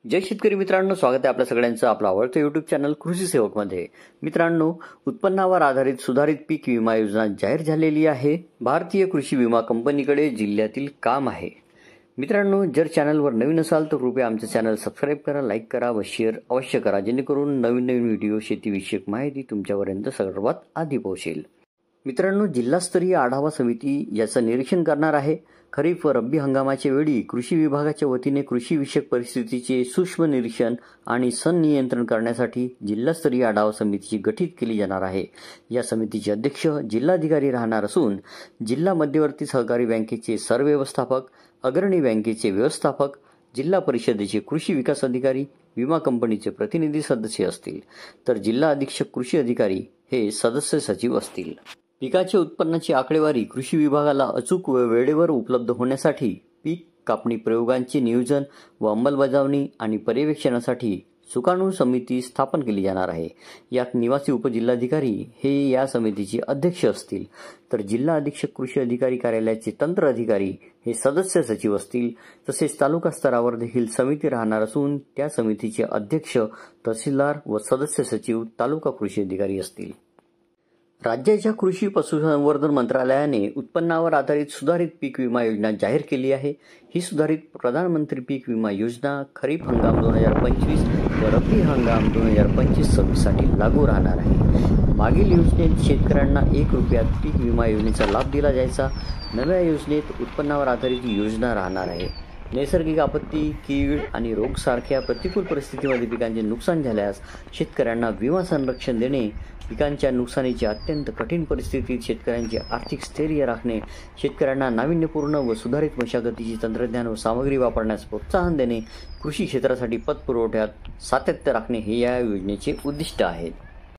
जय शेतकरी मित्रांनो, स्वागत आहे आपल्या सगळ्यांचं आपलं आवडतं यूट्यूब चॅनल कृषी सेवक मध्ये। मित्रांनो, उत्पन्नावर आधारित सुधारित पीक विमा योजना जाहीर झालेली आहे। भारतीय कृषी विमा कंपनीकडे जिल्ह्यातील काम आहे। मित्रांनो, जर चॅनलवर नवीन असाल तर कृपया आमचे चॅनल सबस्क्राइब करा, लाईक करा व शेअर अवश्य करा, जेणेकरून नवीन व्हिडिओ शेतीविषयक माहिती तुमच्यापर्यंत सर्वात आधी पोहोचेल। मित्रांनो, जिल्हास्तरीय आढावा समिती याचं निरीक्षण करणार आहे। खरीप व रब्बी हंगामाच्या वेळी कृषी विभागाच्या वतीने कृषी विषयक परिस्थितीचे सूक्ष्म निरीक्षण आणि संनियंत्रण करण्यासाठी जिल्हास्तरीय आढावा समिती गठीत केली जाणार आहे। या समितीचे अध्यक्ष जिल्हाधिकारी राहणार असून जिल्हा मध्यवर्ती सहकारी बँकेचे सरव्यवस्थापक, अग्रणी बँकेचे व्यवस्थापक, जिल्हा परिषदेचे कृषी विकास अधिकारी, विमा कंपनीचे प्रतिनिधी सदस्य असतील, तर जिल्हा अधीक्षक कृषी अधिकारी हे सदस्य सचिव असतील। पिकाच्या उत्पन्नाची आकडेवारी कृषी विभागाला अचूक व वेळेवर उपलब्ध होण्यासाठी पीक कापणी प्रयोगांचे नियोजन व अंमलबजावणी आणि पर्यवेक्षणासाठी सुकाणू समिती स्थापन केली जाणार आहे। यात निवासी उपजिल्हाधिकारी हे या समितीचे अध्यक्ष असतील, तर जिल्हा अधीक्षक कृषी अधिकारी कार्यालयाचे तंत्र अधिकारी हे सदस्य सचिव असतील। तसेच तालुका स्तरावर देखील समिती राहणार असून त्या समितीचे अध्यक्ष तहसीलदार व सदस्य सचिव तालुका कृषी अधिकारी असतील। राज्याच्या कृषी पशुसंवर्धन मंत्रालयाने उत्पन्नावर आधारित सुधारित पीक विमा योजना जाहीर केली आहे। ही सुधारित प्रधानमंत्री पीक विमा योजना खरीप हंगाम 2025 व रब्बी हंगाम 2025-26 साठी लागू राहणार आहे। मागील योजनेत शेतकऱ्यांना 1 रुपयात पीक विमा योजनेचा लाभ दिला जायचा। नव्या योजनेत उत्पन्नावर आधारित योजना राहणार आहे। नैसर्गिक आपत्ती, कीड आणि रोग सारख्या प्रतिकूल परिस्थितीमध्ये पिकांचे नुकसान झाल्यास शेतकऱ्यांना विमा संरक्षण देणे, पिकांच्या नुकसानीची अत्यंत कठीण परिस्थितीत शेतकऱ्यांचे आर्थिक स्थैर्य राखणे, शेतकऱ्यांना नाविन्यपूर्ण व सुधारित मशागतीची तंत्रज्ञान व सामग्री वापरण्यास प्रोत्साहन देणे, कृषी क्षेत्रासाठी पतपुरवठ्यात सातत्य राखणे हे या योजनेचे उद्दिष्ट आहे।